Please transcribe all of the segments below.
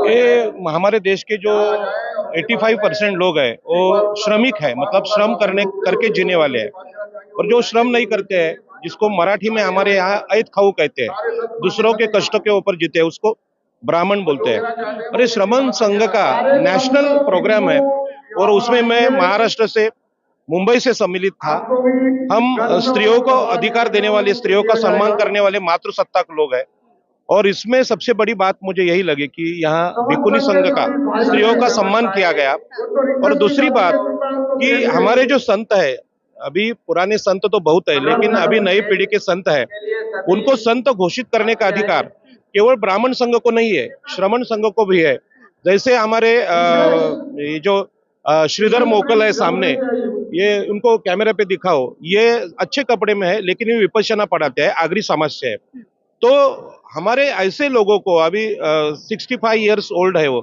ये हमारे देश के जो 85% लोग हैं वो श्रमिक है, मतलब श्रम करने करके जीने वाले हैं। और जो श्रम नहीं करते हैं, जिसको मराठी में हमारे यहाँ ऐत खाऊ कहते हैं, दूसरों के कष्ट के ऊपर जीते हैं, उसको ब्राह्मण बोलते हैं। और ये श्रमण संघ का नेशनल प्रोग्राम है और उसमें मैं महाराष्ट्र से, मुंबई से सम्मिलित था। हम स्त्रियों को अधिकार देने वाले, स्त्रियों का सम्मान करने वाले मातृसत्ताक लोग हैं। और इसमें सबसे बड़ी बात मुझे यही लगी कि यहाँ भिक्खुनी संघ का स्त्रियों का सम्मान किया गया। और दूसरी बात कि हमारे जो संत है, अभी पुराने संत तो बहुत है, लेकिन अभी नई पीढ़ी के संत है, उनको संत घोषित करने का अधिकार केवल ब्राह्मण संघ को नहीं है, श्रमण संघ को भी है। जैसे हमारे ये जो श्रीधर मोकल है सामने, ये उनको कैमरे पे दिखाओ, ये अच्छे कपड़े में है लेकिन ये विपश्यना पढ़ाते हैं, आगरी समाज से है। तो हमारे ऐसे लोगों को अभी 65 ईयर्स ओल्ड है वो,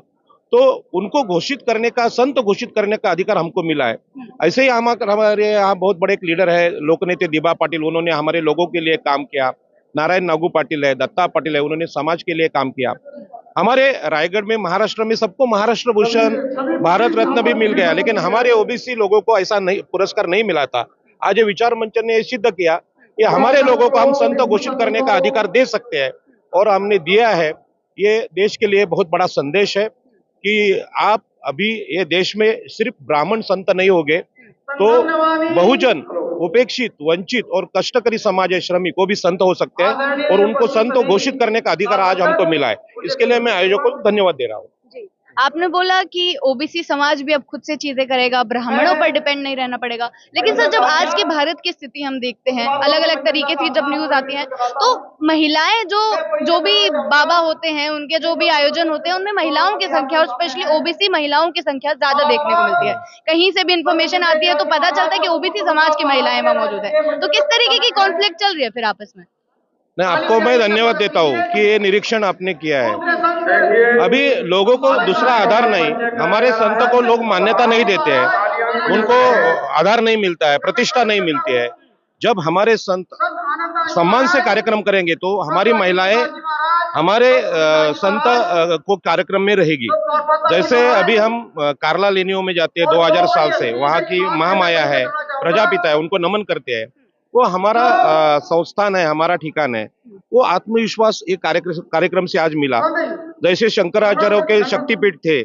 तो उनको घोषित करने का, संत घोषित करने का अधिकार हमको मिला है। ऐसे ही हमारे यहाँ बहुत बड़े एक लीडर है, लोकनेते दिबा पाटिल, उन्होंने हमारे लोगों के लिए काम किया। नारायण नागू पाटिल है, दत्ता पाटिल है, उन्होंने समाज के लिए काम किया। हमारे रायगढ़ में, महाराष्ट्र में सबको महाराष्ट्र भूषण, भारत रत्न भी मिल गया, लेकिन हमारे ओबीसी लोगों को ऐसा नहीं, पुरस्कार नहीं मिला था। आज ये विचार मंच ने सिद्ध किया कि हमारे लोगों को हम संत घोषित करने का अधिकार दे सकते हैं और हमने दिया है। ये देश के लिए बहुत बड़ा संदेश है कि आप अभी ये देश में सिर्फ ब्राह्मण संत नहीं होंगे तो बहुजन, उपेक्षित, वंचित और कष्टकरी समाज है, श्रमिक, वो भी संत हो सकते हैं और उनको संत घोषित करने का अधिकार आज हमको मिला है। इसके लिए मैं आयोजकों को धन्यवाद दे रहा हूँ। आपने बोला कि ओबीसी समाज भी अब खुद से चीजें करेगा, ब्राह्मणों पर डिपेंड नहीं रहना पड़ेगा, लेकिन सर जब आज के भारत की स्थिति हम देखते हैं, अलग अलग तरीके की जब न्यूज आती है, तो महिलाएं जो भी बाबा होते हैं, उनके जो भी आयोजन होते हैं, उनमें महिलाओं की संख्या और स्पेशली ओबीसी महिलाओं की संख्या ज्यादा देखने को मिलती है। कहीं से भी इंफॉर्मेशन आती है तो पता चलता है कि ओबीसी समाज की महिलाएं वहां मौजूद है। तो किस तरीके की कॉन्फ्लिक्ट चल रही है फिर आपस में? मैं आपको धन्यवाद देता हूँ कि ये निरीक्षण आपने किया है। अभी लोगों को दूसरा आधार नहीं, हमारे संत को लोग मान्यता नहीं देते हैं, उनको आधार नहीं मिलता है, प्रतिष्ठा नहीं मिलती है। जब हमारे संत सम्मान से कार्यक्रम करेंगे तो हमारी महिलाएं हमारे संत को कार्यक्रम में रहेगी। जैसे अभी हम कार्ला लेनियो में जाते हैं 2000 साल से, वहाँ की महामाया है, प्रजापिता है, उनको नमन करते हैं। वो हमारा संस्थान है, हमारा ठिकाना है। वो आत्मविश्वास एक कार्यक्रम से आज मिला। जैसे शंकराचार्यों के शक्तिपीठ थे,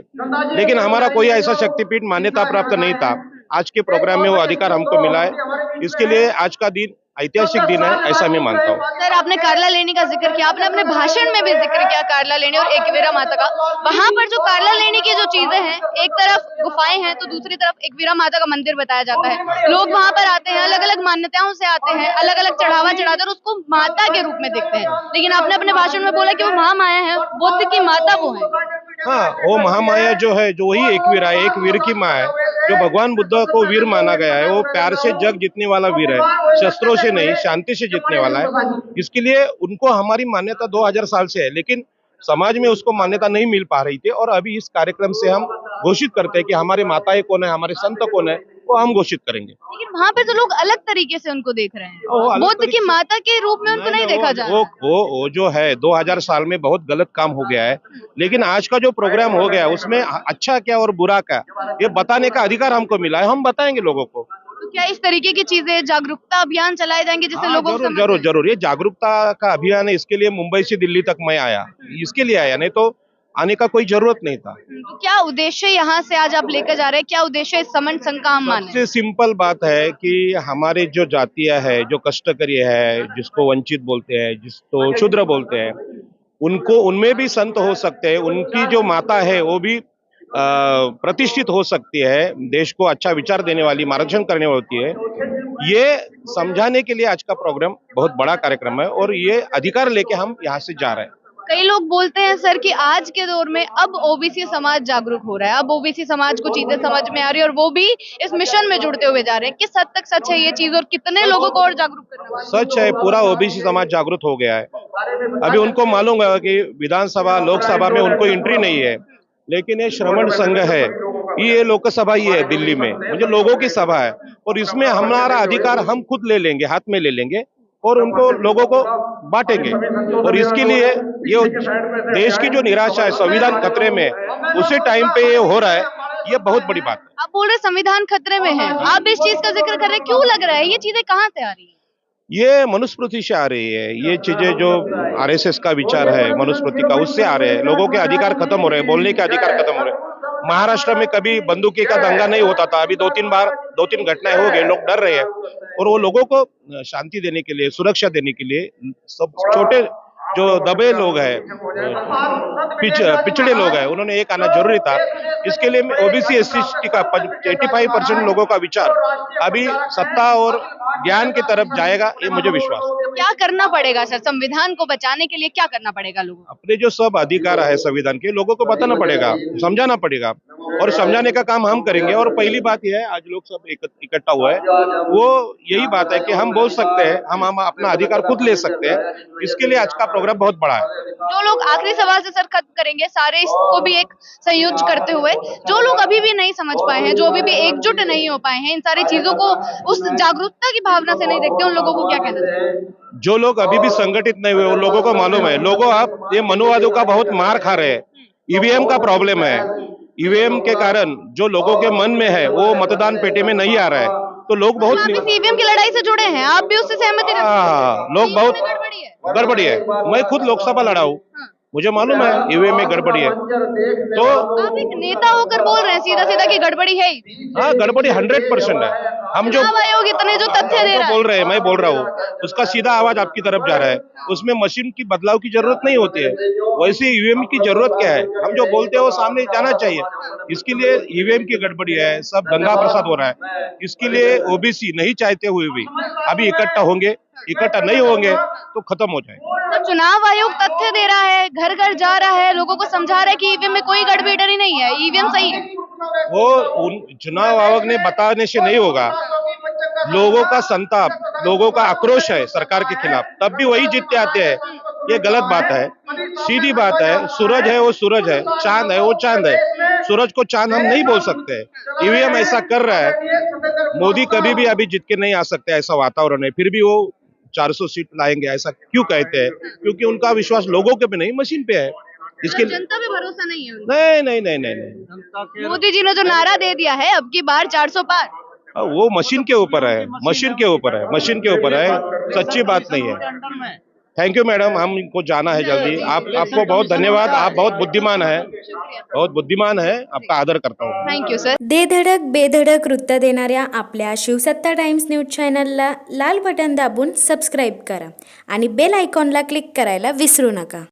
लेकिन हमारा कोई ऐसा शक्तिपीठ मान्यता प्राप्त नहीं था। आज के प्रोग्राम में वो अधिकार हमको मिला है। इसके लिए आज का दिन ऐतिहासिक दिन है, ऐसा मैं मानता हूँ। सर आपने कार्ला लेनी का जिक्र किया, आपने अपने भाषण में भी जिक्र किया कार्ला लेनी और एकवीरा माता का। वहां पर जो कार्ला लेनी की जो चीजें हैं, एक तरफ गुफाएं हैं तो दूसरी तरफ एकवीरा माता का मंदिर बताया जाता है। लोग वहां पर आते हैं, अलग अलग मान्यताओं से आते हैं, अलग अलग चढ़ावा चढ़ाते हैं और उसको माता के रूप में देखते हैं। लेकिन आपने अपने भाषण में बोला कि वो महामाया है, बुद्ध की माता वो है। हाँ, वो महामाया जो है, जो वही एकवीरा है, एक वीर की माँ है। जो भगवान बुद्ध को वीर माना गया है, वो प्यार से जग जीतने वाला वीर है, शस्त्रों से नहीं, शांति से जीतने वाला है। इसके लिए उनको हमारी मान्यता 2000 साल से है, लेकिन समाज में उसको मान्यता नहीं मिल पा रही थी। और अभी इस कार्यक्रम से हम घोषित करते हैं कि हमारे माताएं कौन है, हमारे संत कौन है, वो हम घोषित करेंगे। लेकिन वहां पे तो लोग अलग तरीके से उनको देख रहे हैं, बुद्ध की माता के रूप में उनको नहीं देखा जा रहा। वो जो है 2000 साल में बहुत गलत काम हो गया है, लेकिन आज का जो प्रोग्राम हो गया उसमें अच्छा क्या और बुरा क्या, ये बताने का अधिकार हमको मिला है, हम बताएंगे लोगों को। तो क्या इस तरीके की चीजें, जागरूकता अभियान चलाए जाएंगे जिससे लोगों को जरूर जरूर, ये जागरूकता का अभियान है। इसके लिए मुंबई से दिल्ली तक मैं आया, इसके लिए आया, नहीं तो आने का कोई जरूरत नहीं था। तो क्या उद्देश्य यहाँ से आज आप लेकर जा रहे हैं, क्या उद्देश्य इस समन संघ का हम माने? सबसे सिंपल बात है कि हमारे जो जातियां है, जो कष्टकरी है, जिसको वंचित बोलते हैं, जिसको शूद्र बोलते हैं, उनको, उनमें भी संत हो सकते हैं। उनकी जो माता है वो भी प्रतिष्ठित हो सकती है, देश को अच्छा विचार देने वाली, मार्गदर्शन करने वाली होती है। ये समझाने के लिए आज का प्रोग्राम बहुत बड़ा कार्यक्रम है और ये अधिकार लेके हम यहाँ से जा रहे हैं। कई लोग बोलते हैं सर कि आज के दौर में अब ओबीसी समाज जागरूक हो रहा है, अब ओबीसी समाज को चीजें समझ में आ रही है और वो भी इस मिशन में जुड़ते हुए जा रहे हैं। किस हद तक सच है ये चीज और कितने लोगों को और जागरूक करना? सच है, पूरा ओबीसी समाज जागरूक हो गया है। अभी उनको मालूम है कि विधानसभा, लोकसभा में उनको एंट्री नहीं है, लेकिन ये श्रमण संघ है, ये लोकसभा ही है दिल्ली में, मुझे लोगों की सभा है और इसमें हमारा अधिकार हम खुद ले लेंगे, हाथ में ले लेंगे और उनको लोगों को बांटेंगे। और इसके लिए ये देश की जो निराशा है, संविधान खतरे में है, उसी टाइम पे ये हो रहा है, ये बहुत बड़ी बात है। आप बोल रहे संविधान खतरे में है, आप इस चीज का जिक्र कर रहे हैं, क्यों लग रहा है? ये चीजें कहाँ से आ रही है? ये मनुस्मृति से आ रही है। ये चीजें जो आरएसएस का विचार है मनुस्मृति का, उससे आ रहे हैं। लोगों के अधिकार खत्म हो रहे हैं, बोलने के अधिकार खत्म हो रहे हैं। महाराष्ट्र में कभी बंदूकी का दंगा नहीं होता था, अभी दो तीन घटनाएं हो गई, लोग डर रहे हैं। और वो लोगों को शांति देने के लिए, सुरक्षा देने के लिए, सब छोटे जो दबे लोग हैं, पिछड़े लोग हैं, उन्होंने एक आना जरूरी था। इसके लिए ओबीसी एससी का 85% लोगों का विचार अभी सत्ता और ज्ञान की तरफ जाएगा, ये मुझे विश्वास है। क्या करना पड़ेगा सर, संविधान को बचाने के लिए क्या करना पड़ेगा लोगों को? अपने जो सब अधिकार है संविधान के, लोगों को बताना पड़ेगा, समझाना पड़ेगा, और समझाने का काम हम करेंगे। और पहली बात यह है, आज लोग सब इकट्ठा हुआ है, वो यही बात है कि हम बोल सकते हैं, हम अपना अधिकार खुद ले सकते हैं। इसके लिए आज का प्रोग्राम बहुत बड़ा है। जो लोग, आखिरी सवाल से सर खत्म करेंगे सारे इसको भी एक संयोज करते हुए, जो लोग अभी भी नहीं समझ पाए हैं, जो अभी भी एकजुट नहीं हो पाए हैं, इन सारी चीजों को उस जागरूकता की भावना से नहीं देखते, उन लोगों को क्या कहना चाहिए? जो लोग अभी भी संगठित नहीं हुए, उन लोगों को मालूम है, लोगों आप ये मनुवादियों का बहुत मार खा रहे हैं। ईवीएम का प्रॉब्लम है, ईवीएम के कारण जो लोगों के मन में है वो मतदान पेटी में नहीं आ रहा है, तो लोग बहुत आप इस ईवीएम की लड़ाई से जुड़े हैं, आप भी उससे सहमति रखते हैं? लोग बहुत गड़बड़ी है। गड़बड़ी है। मैं खुद लोकसभा लड़ा हूँ, मुझे मालूम है ईवीएम में गड़बड़ी है। तो आप एक नेता होकर बोल रहे हैं सीधा सीधा कि गड़बड़ी है ही। हाँ, गड़बड़ी 100% है। हम जो चुनाव आयोग इतने जो तथ्य दे रहा है, बोल रहे हैं, मैं बोल रहा हूँ, उसका सीधा आवाज आपकी तरफ जा रहा है। उसमें मशीन की बदलाव की जरूरत नहीं होती है, वैसे ईवीएम की जरूरत क्या है? हम जो बोलते हैं वो सामने जाना चाहिए। इसके लिए ईवीएम की गड़बड़ी है, सब दंगा प्रसाद हो रहा है। इसके लिए ओबीसी नहीं चाहते हुए भी अभी इकट्ठा होंगे, इकट्ठा नहीं होंगे तो खत्म हो जाएगा। तो चुनाव आयोग तथ्य दे रहा है, घर घर जा रहा है, लोगों को समझा रहा है कि ईवीएम में कोई गड़बड़ी नहीं है, ईवीएम सही है। वो चुनाव आयोग ने बताने से नहीं होगा। लोगों का संताप, लोगों का आक्रोश है सरकार के खिलाफ, तब भी वही जीतते आते हैं। ये गलत बात है, सीधी बात है। सूरज है वो सूरज है, चांद है वो चांद है। सूरज को चांद हम नहीं बोल सकते। ईवीएम ऐसा कर रहा है, मोदी कभी भी अभी जीत के नहीं आ सकते, ऐसा वातावरण है। फिर भी वो 400 सीट लाएंगे, ऐसा क्यों कहते हैं? क्योंकि उनका विश्वास लोगों के पे नहीं, मशीन पे है। इसके जनता पे भरोसा नहीं है उनको। नहीं। मोदी जी ने जो नारा दे दिया है अब की बार 400 पार, वो मशीन के ऊपर है, मशीन के ऊपर है, सच्ची बात नहीं है। थैंक यू मैडम, हमको जाना है जल्दी। आपको बहुत धन्यवाद, आप बहुत बुद्धिमान है, आपका आदर करता हूँ। Thank you sir. दे धडक बेधडक वृत्त देणाऱ्या आपल्या शिवसत्ता टाइम्स न्यूज चॅनलला लाल बटन दाबून सबस्क्राईब करा आणि बेल आयकॉनला क्लिक करायला विसरू नका।